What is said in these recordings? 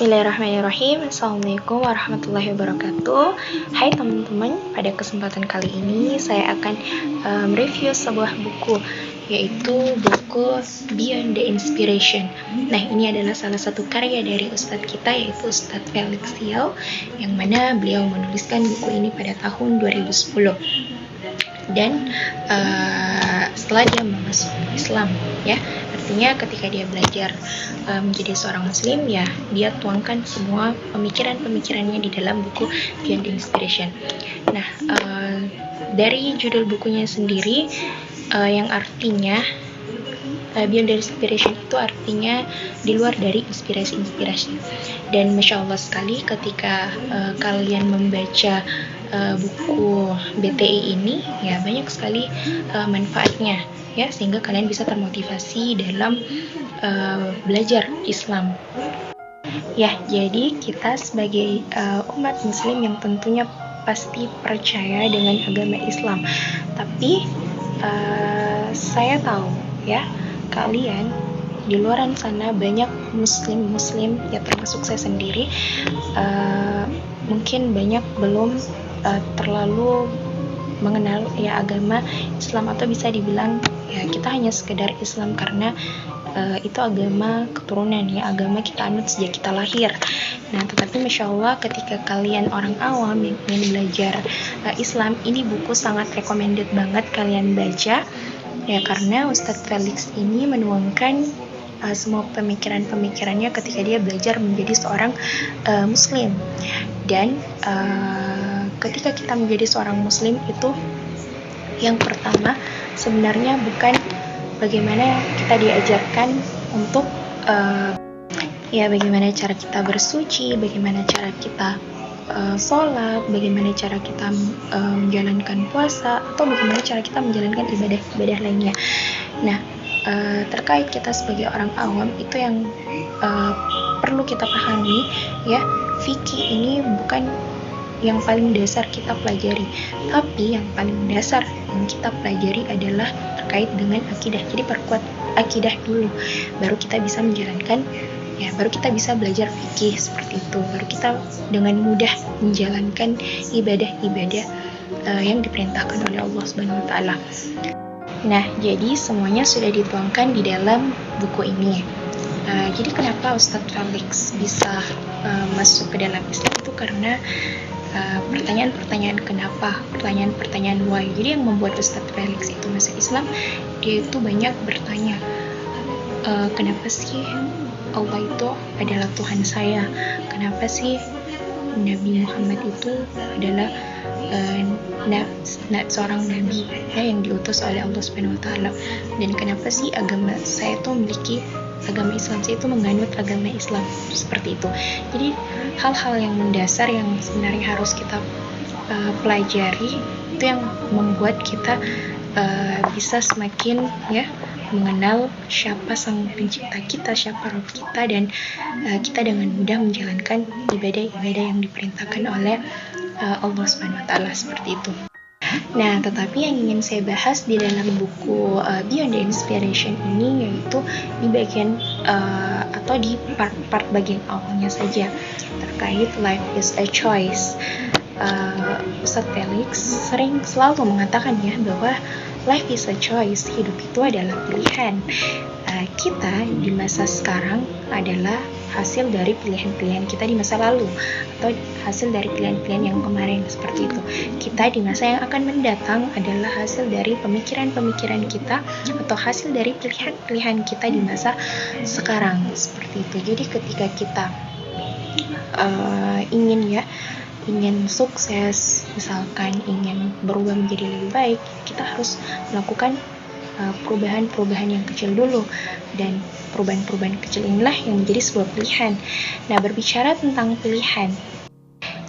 Bismillahirrahmanirrahim. Assalamualaikum warahmatullahi wabarakatuh. Hai teman-teman, pada kesempatan kali ini saya akan mereview sebuah buku, yaitu buku Beyond the Inspiration. Nah, ini adalah salah satu karya dari Ustadz kita, yaitu Ustadz Felix Siau, yang mana beliau menuliskan buku ini pada tahun 2010. Dan setelah dia masuk Islam, ya, artinya ketika dia belajar menjadi seorang muslim, ya, dia tuangkan semua pemikiran-pemikirannya di dalam buku Beyond the Inspiration. Nah, dari judul bukunya sendiri, yang artinya Beyond the Inspiration itu artinya di luar dari inspirasi-inspirasi. Dan Masya Allah sekali ketika kalian membaca buku BTI ini, ya, banyak sekali manfaatnya, ya, sehingga kalian bisa termotivasi dalam belajar Islam. Ya, jadi kita sebagai umat muslim yang tentunya pasti percaya dengan agama Islam, tapi saya tahu, ya, kalian di luar sana banyak muslim-muslim, ya, termasuk saya sendiri, mungkin banyak belum terlalu mengenal, ya, agama Islam, atau bisa dibilang, ya, kita hanya sekedar Islam karena itu agama keturunan, ya, agama kita anut sejak kita lahir. Nah, tetapi Masya Allah ketika kalian orang awam yang ingin belajar Islam, ini buku sangat recommended banget kalian baca, ya, karena Ustadz Felix ini menuangkan semua pemikiran-pemikirannya ketika dia belajar menjadi seorang muslim. Dan ketika kita menjadi seorang muslim itu, yang pertama sebenarnya bukan bagaimana kita diajarkan untuk ya, bagaimana cara kita bersuci, bagaimana cara kita sholat, bagaimana cara kita menjalankan puasa, atau bagaimana cara kita menjalankan ibadah-ibadah lainnya. Nah, terkait kita sebagai orang awam, itu yang perlu kita pahami, ya, fikih ini bukan yang paling dasar kita pelajari, tapi yang paling dasar yang kita pelajari adalah terkait dengan akidah. Jadi perkuat akidah dulu, baru kita bisa menjalankan, ya, baru kita bisa belajar fikih seperti itu, baru kita dengan mudah menjalankan ibadah-ibadah yang diperintahkan oleh Allah Subhanahu wa Ta'ala. Nah, jadi semuanya sudah dituangkan di dalam buku ini. Jadi kenapa Ustadz Felix bisa masuk ke dalam Islam itu karena pertanyaan-pertanyaan kenapa, pertanyaan-pertanyaan why. Jadi yang membuat Ustadz Felix itu masuk Islam, dia itu banyak bertanya, kenapa sih Allah itu adalah Tuhan saya? Kenapa sih Nabi Muhammad itu adalah seorang nabi, ya, yang diutus oleh Allah Subhanahu wa Ta'ala? Dan kenapa sih agama saya itu memiliki agama Islam, saya itu menganut agama Islam, seperti itu. Jadi hal-hal yang mendasar yang sebenarnya harus kita pelajari, itu yang membuat kita bisa semakin, ya, mengenal siapa sang pencipta kita, siapa Rabb kita, dan kita dengan mudah menjalankan ibadah-ibadah yang diperintahkan oleh Allah Subhanahu wa Ta'ala, seperti itu. Nah, tetapi yang ingin saya bahas di dalam buku Beyond the Inspiration ini, yaitu di bagian atau di part bagian awalnya saja, terkait life is a choice. Ustadz Felix selalu mengatakan, ya, bahwa life is a choice, hidup itu adalah pilihan. Kita di masa sekarang adalah hasil dari pilihan-pilihan kita di masa lalu, atau hasil dari pilihan-pilihan yang kemarin, seperti itu. Kita di masa yang akan mendatang adalah hasil dari pemikiran-pemikiran kita, atau hasil dari pilihan-pilihan kita di masa sekarang, seperti itu. Jadi ketika kita ingin sukses, misalkan ingin berubah menjadi lebih baik, kita harus melakukan perubahan-perubahan yang kecil dulu, dan perubahan-perubahan kecil inilah yang menjadi sebuah pilihan. Nah, berbicara tentang pilihan,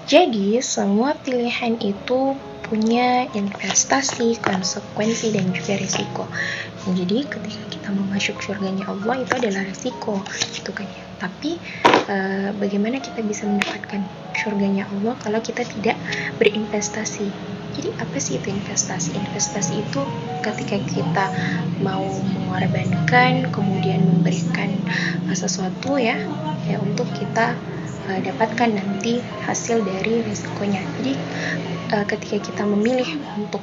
jadi semua pilihan itu punya investasi, konsekuensi, dan juga risiko. Jadi ketika kita mau masuk surganya Allah, itu adalah risiko, gitu kan, ya. Tapi bagaimana kita bisa mendapatkan surganya Allah kalau kita tidak berinvestasi? Jadi apa sih itu investasi? Investasi itu ketika kita mau mengorbankan, kemudian memberikan sesuatu, ya, untuk kita dapatkan nanti hasil dari resikonya. Jadi ketika kita memilih untuk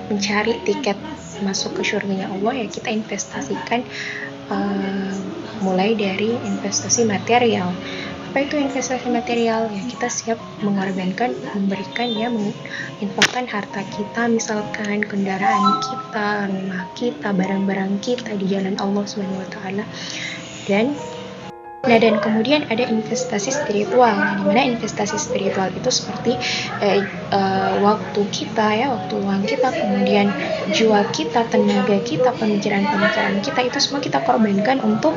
mencari tiket masuk ke surganya Allah, ya kita investasikan mulai dari investasi material. Apa itu investasi material? Ya kita siap mengorbankan, memberikan, ya menginfakkan harta kita, misalkan kendaraan kita, rumah kita, barang-barang kita di jalan Allah Subhanahu wa taala. Dan kemudian ada investasi spiritual, di mana investasi spiritual itu seperti waktu kita, ya waktu luang kita, kemudian jiwa kita, tenaga kita, pemikiran kita, itu semua kita korbankan untuk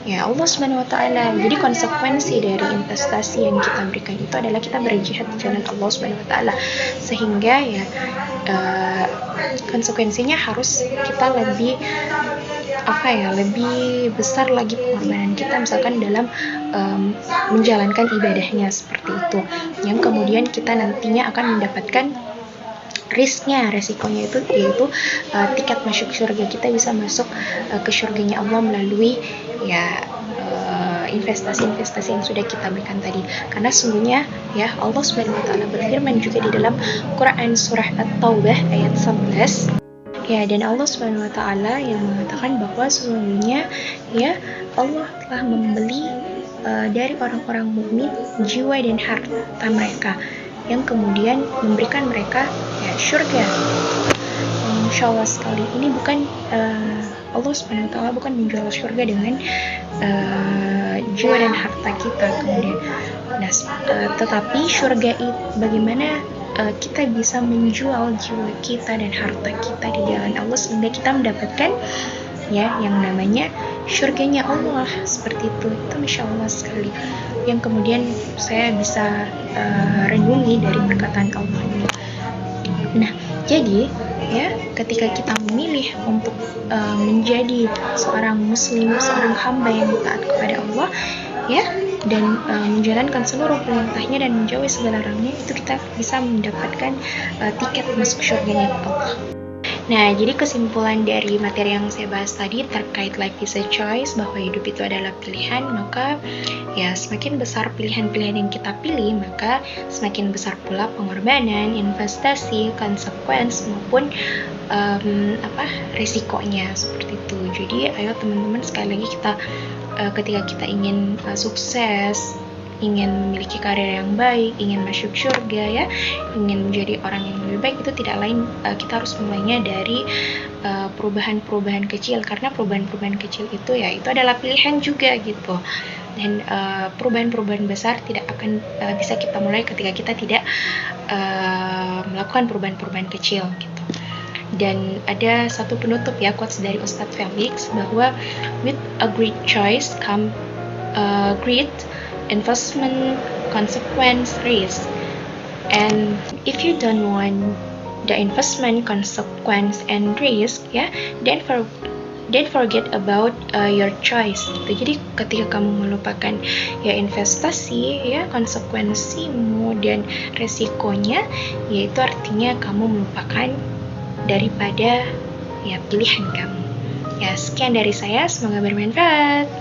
ya Allah Subhanahu wa taala. Jadi konsekuensi dari investasi yang kita berikan itu adalah kita berjihad di jalan Allah Subhanahu wa taala, sehingga ya konsekuensinya harus kita lebih besar lagi pengorbanan kita, misalkan dalam menjalankan ibadahnya seperti itu, yang kemudian kita nantinya akan mendapatkan resikonya itu yaitu tiket masuk surga. Kita bisa masuk ke surganya Allah melalui investasi-investasi yang sudah kita berikan tadi. Karena sungguhnya ya Allah Subhanahu wa taala berfirman juga di dalam Quran surah At-Taubah ayat 11. Ya, dan Allah Subhanahu wa taala yang mengatakan bahwa sesungguhnya ya Allah telah membeli dari orang-orang mukmin jiwa dan harta mereka, yang kemudian memberikan mereka ya surga. Insya Allah sekali ini bukan Allah Subhanahu wa taala bukan menjual surga dengan jiwa dan harta kita kemudian. Tetapi surga itu bagaimana kita bisa menjual jiwa kita dan harta kita di jalan Allah sehingga kita mendapatkan ya yang namanya surganya Allah, seperti itu Masya Allah sekali, yang kemudian saya bisa renungi dari perkataan Allah ini. Nah, jadi ya ketika kita memilih untuk menjadi seorang muslim, seorang hamba yang taat kepada Allah ya, dan menjalankan seluruh perintahnya dan menjauhi segala larangannya, itu kita bisa mendapatkan tiket masuk surganya Allah. Nah, jadi kesimpulan dari materi yang saya bahas tadi terkait life is a choice, bahwa hidup itu adalah pilihan, maka ya semakin besar pilihan-pilihan yang kita pilih, maka semakin besar pula pengorbanan, investasi, konsekuensi maupun resikonya, seperti itu. Jadi ayo teman-teman, sekali lagi kita ketika kita ingin sukses, ingin memiliki karir yang baik, ingin masuk surga ya, ingin menjadi orang yang lebih baik, itu tidak lain kita harus mulainya dari perubahan-perubahan kecil, karena perubahan-perubahan kecil itu ya itu adalah pilihan juga gitu. Dan perubahan-perubahan besar tidak akan bisa kita mulai ketika kita tidak melakukan perubahan-perubahan kecil gitu. Dan ada satu penutup ya, quotes dari Ustadz Felix, bahwa with a great choice come great investment, consequence, risk. And if you don't want the investment, consequence, and risk, ya, then forget about your choice. Gitu. Jadi ketika kamu melupakan ya investasi, ya konsekuensimu dan resikonya, yaitu artinya kamu melupakan daripada ya pilihan kamu. Ya, sekian dari saya, semoga bermanfaat.